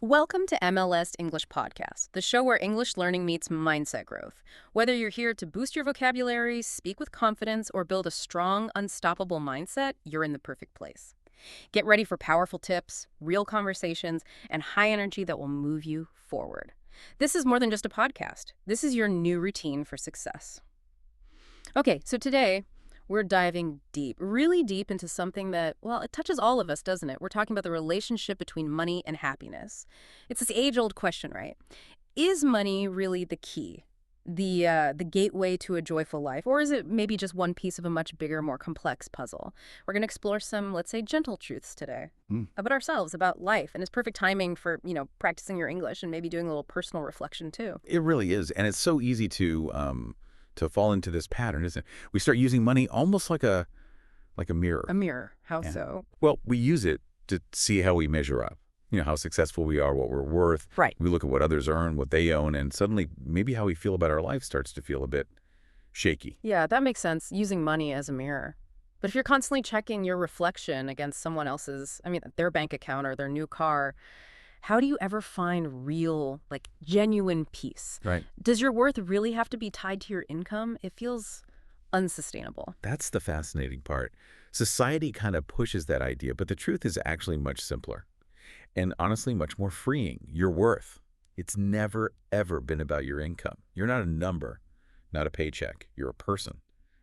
Welcome to MLS English Podcast, the show where English learning meets mindset growth. Whether you're here to boost your vocabulary, speak with confidence, or build a strong, unstoppable mindset, you're in the perfect place. Get ready for powerful tips, real conversations, and high energy that will move you forward. This is more than just a podcast. This is your new routine for success. Okay, so today we're diving deep, really deep into something that, well, it touches all of us, doesn't it? We're talking about the relationship between money and happiness. It's this age-old question, right? Is money really the key, the gateway to a joyful life, or is it maybe just one piece of a much bigger, more complex puzzle? We're going to explore some, let's say, gentle truths today about ourselves, about life, and it's perfect timing for, practicing your English and maybe doing a little personal reflection too. It really is, and it's so easy to fall into this pattern, isn't it? We start using money almost like a mirror. A mirror. How Yeah. so? Well, we use it to see how we measure up. How successful we are, what we're worth. Right. We look at what others earn, what they own, and suddenly maybe how we feel about our life starts to feel a bit shaky. Yeah, that makes sense, using money as a mirror. But if you're constantly checking your reflection against someone else's, their bank account or their new car, how do you ever find real, genuine peace? Right. Does your worth really have to be tied to your income? It feels unsustainable. That's the fascinating part. Society kind of pushes that idea, but the truth is actually much simpler and honestly much more freeing. Your worth. It's never, ever been about your income. You're not a number, not a paycheck. You're a person.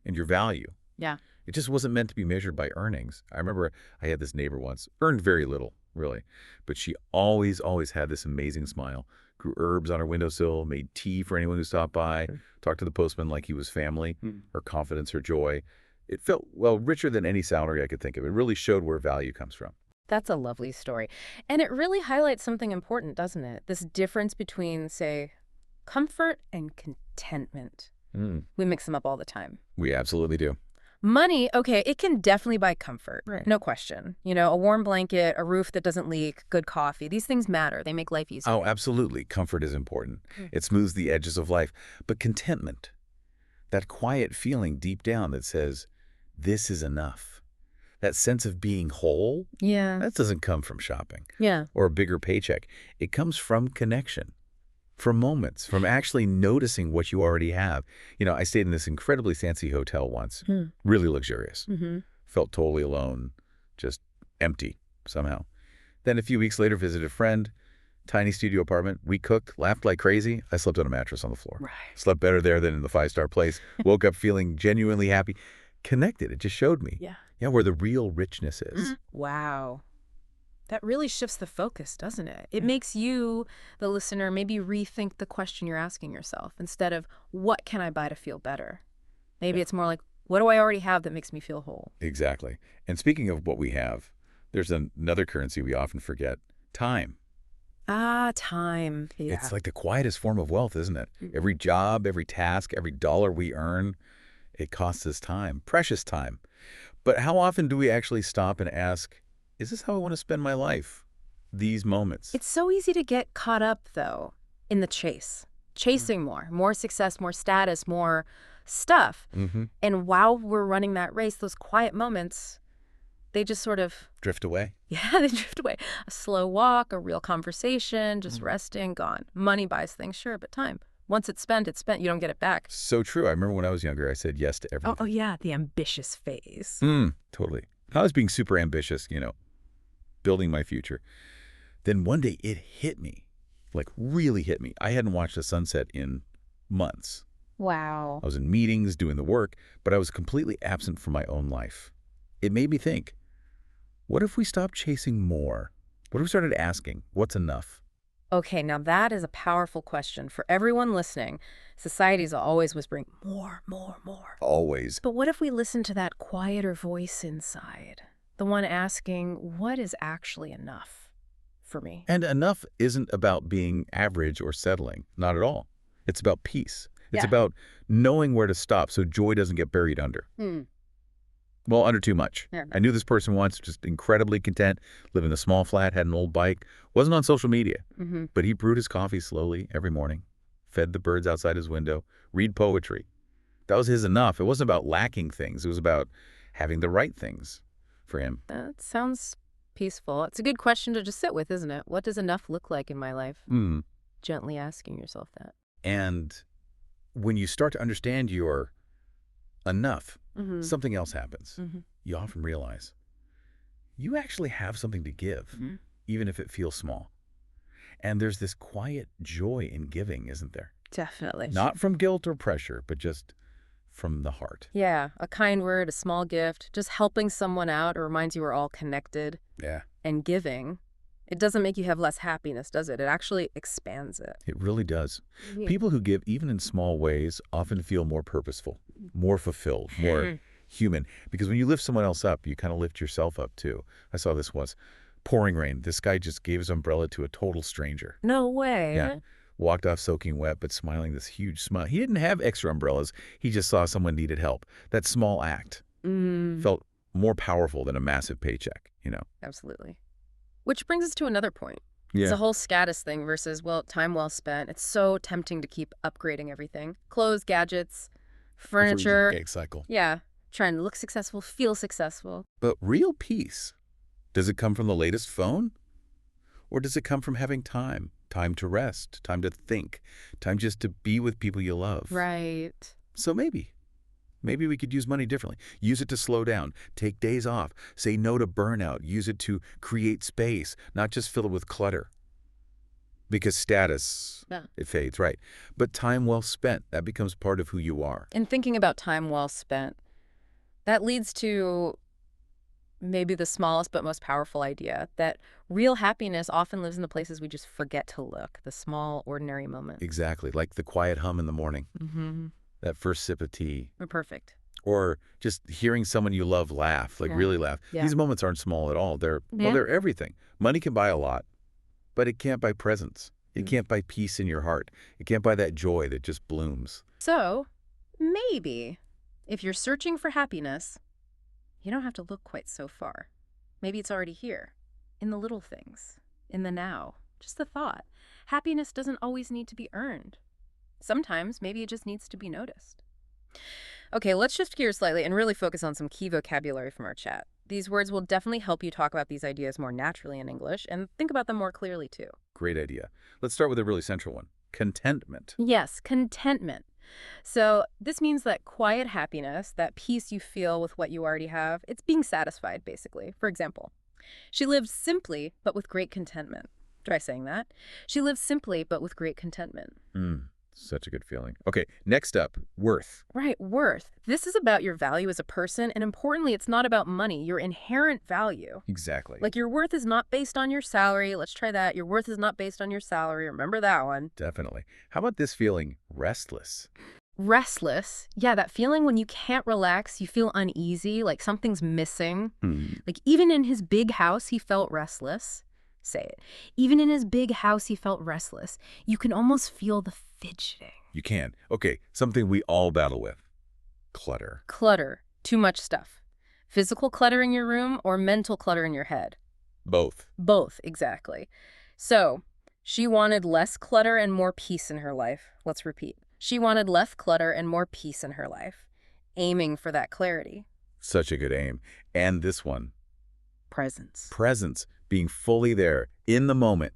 And your value. Yeah. It just wasn't meant to be measured by earnings. I remember I had this neighbor once, earned very little, really, but she always had this amazing smile, grew herbs on her windowsill, made tea for anyone who stopped by, talked to the postman like he was family, her confidence, her joy. It felt, well, richer than any salary I could think of. It really showed where value comes from. That's a lovely story. And it really highlights something important, doesn't it? This difference between, say, comfort and contentment. We mix them up all the time. We absolutely do. Money, okay, it can definitely buy comfort. Right. No question. A warm blanket, a roof that doesn't leak, good coffee. These things matter. They make life easier. Oh, absolutely. Comfort is important. It smooths the edges of life. But contentment, that quiet feeling deep down that says, this is enough. That sense of being whole, Yeah. that doesn't come from shopping Yeah. or a bigger paycheck. It comes from connection, from moments, from actually noticing what you already have. I stayed in this incredibly fancy hotel once, really luxurious. Felt totally alone, just empty somehow. Then a few weeks later, visited a friend, tiny studio apartment. We cooked, laughed like crazy. I slept on a mattress on the floor. Right. Slept better there than in the five-star place. Woke up feeling genuinely happy, connected. It just showed me, Yeah. where the real richness is. Wow. That really shifts the focus, doesn't it? It makes you, the listener, maybe rethink the question you're asking yourself. Instead of, what can I buy to feel better? Maybe it's more like, what do I already have that makes me feel whole? Exactly. And speaking of what we have, there's another currency we often forget, time. Ah, time. Yeah. It's like the quietest form of wealth, isn't it? Every job, every task, every dollar we earn, it costs us time, precious time. But how often do we actually stop and ask, is this how I want to spend my life? These moments. It's so easy to get caught up, though, in the chase. Chasing more success, more status, more stuff. And while we're running that race, those quiet moments, they just sort of, Drift away. they drift away. A slow walk, a real conversation, just resting, gone. Money buys things, sure, but time. Once it's spent, it's spent. You don't get it back. So true. I remember when I was younger, I said yes to everything. Oh yeah, the ambitious phase. Totally. I was being super ambitious, building my future. Then one day it hit me, like really hit me. I hadn't watched the sunset in months. Wow. I was in meetings, doing the work, but I was completely absent from my own life. It made me think, what if we stopped chasing more? What if we started asking, what's enough? Okay, now that is a powerful question for everyone listening. Society's always whispering, more, more, more. Always. But what if we listen to that quieter voice inside? The one asking, what is actually enough for me? And enough isn't about being average or settling. Not at all. It's about peace. It's Yeah. about knowing where to stop so joy doesn't get buried under. Well, under too much. Yeah. I knew this person once, just incredibly content, lived in a small flat, had an old bike, wasn't on social media, but he brewed his coffee slowly every morning, fed the birds outside his window, read poetry. That was his enough. It wasn't about lacking things. It was about having the right things for him. That sounds peaceful. It's a good question to just sit with, isn't it? What does enough look like in my life? Mm. Gently asking yourself that. And when you start to understand your enough, something else happens. You often realize you actually have something to give, even if it feels small. And there's this quiet joy in giving, isn't there? Definitely. Not from guilt or pressure, but just from the heart. Yeah, a kind word, a small gift, just helping someone out. It reminds you we're all connected. Yeah. And giving, it doesn't make you have less happiness, does it? It actually expands it. It really does. Yeah. People who give, even in small ways, often feel more purposeful, more fulfilled, more human. Because when you lift someone else up, you kind of lift yourself up, too. I saw this once. Pouring rain. This guy just gave his umbrella to a total stranger. No way. Yeah. Walked off soaking wet, but smiling this huge smile. He didn't have extra umbrellas. He just saw someone needed help. That small act felt more powerful than a massive paycheck, you know? Absolutely. Which brings us to another point. Yeah. It's a whole status thing versus, well, time well spent. It's so tempting to keep upgrading everything. Clothes, gadgets, furniture. Gig cycle. Yeah. Trying to look successful, feel successful. But real peace, does it come from the latest phone? Or does it come from having time? Time to rest, time to think, time just to be with people you love. Right. So maybe we could use money differently. Use it to slow down, take days off, say no to burnout, use it to create space, not just fill it with clutter. Because status, it fades, right? But time well spent, that becomes part of who you are. And thinking about time well spent, that leads to maybe the smallest but most powerful idea, that real happiness often lives in the places we just forget to look, the small, ordinary moments. Exactly, like the quiet hum in the morning, that first sip of tea. Perfect. Or just hearing someone you love laugh, like really laugh. Yeah. These moments aren't small at all. They're everything. Money can buy a lot, but it can't buy presence. It can't buy peace in your heart. It can't buy that joy that just blooms. So, maybe, if you're searching for happiness, you don't have to look quite so far. Maybe it's already here, in the little things, in the now, just the thought. Happiness doesn't always need to be earned. Sometimes, maybe it just needs to be noticed. Okay, let's shift gears slightly and really focus on some key vocabulary from our chat. These words will definitely help you talk about these ideas more naturally in English and think about them more clearly, too. Great idea. Let's start with a really central one. Contentment. Yes, contentment. So this means that quiet happiness, that peace you feel with what you already have, it's being satisfied, basically. For example, she lived simply, but with great contentment. Try saying that. She lived simply, but with great contentment. Such a good feeling. Okay, next up, worth. Right, worth. This is about your value as a person, and importantly, it's not about money, your inherent value. Exactly. Like your worth is not based on your salary. Let's try that. Your worth is not based on your salary. Remember that one. Definitely. How about this feeling, restless? Restless. Yeah, that feeling when you can't relax, you feel uneasy, like something's missing. Like even in his big house, he felt restless. Say it. Even in his big house, he felt restless. You can almost feel the fidgeting. You can. Okay, something we all battle with. Clutter. Clutter. Too much stuff. Physical clutter in your room or mental clutter in your head? Both. Both, exactly. So, she wanted less clutter and more peace in her life. Let's repeat. She wanted less clutter and more peace in her life. Aiming for that clarity. Such a good aim. And this one. Presence. Presence. Being fully there, in the moment,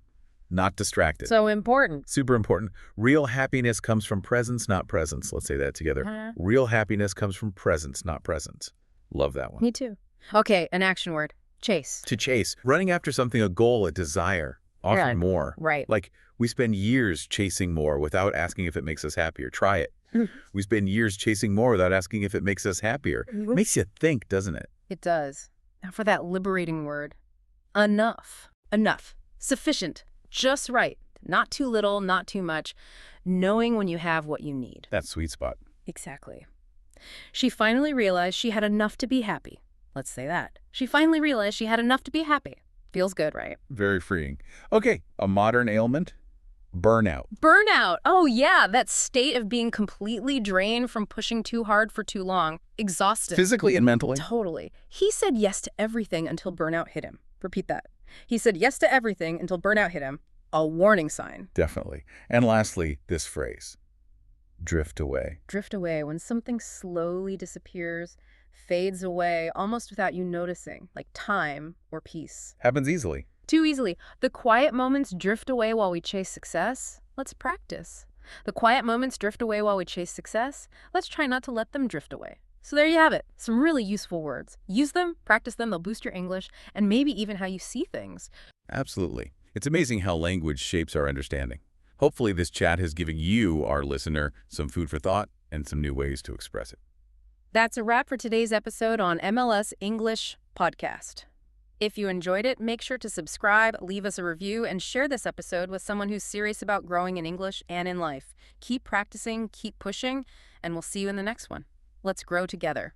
not distracted. So important. Super important. Real happiness comes from presence, not presence. Let's say that together. Real happiness comes from presence, not presence. Love that one. Me too. Okay, an action word. Chase. To chase. Running after something, a goal, a desire. Often more. Right. Like we spend years chasing more without asking if it makes us happier. Try it. We spend years chasing more without asking if it makes us happier. Makes you think, doesn't it? It does. Now for that liberating word. Enough. Enough. Sufficient. Just right. Not too little, not too much. Knowing when you have what you need. That sweet spot. Exactly. She finally realized she had enough to be happy. Let's say that. She finally realized she had enough to be happy. Feels good, right? Very freeing. Okay, a modern ailment. Burnout. Burnout. Oh, yeah. That state of being completely drained from pushing too hard for too long. Exhausted. Physically and mentally. Totally. He said yes to everything until burnout hit him. Repeat that. He said yes to everything until burnout hit him. A warning sign. Definitely. And lastly, this phrase. Drift away. Drift away, when something slowly disappears, fades away, almost without you noticing, like time or peace. Happens easily. Too easily. The quiet moments drift away while we chase success. Let's practice. The quiet moments drift away while we chase success. Let's try not to let them drift away. So there you have it. Some really useful words. Use them, practice them, they'll boost your English, and maybe even how you see things. Absolutely. It's amazing how language shapes our understanding. Hopefully this chat has given you, our listener, some food for thought and some new ways to express it. That's a wrap for today's episode on MLS English Podcast. If you enjoyed it, make sure to subscribe, leave us a review, and share this episode with someone who's serious about growing in English and in life. Keep practicing, keep pushing, and we'll see you in the next one. Let's grow together.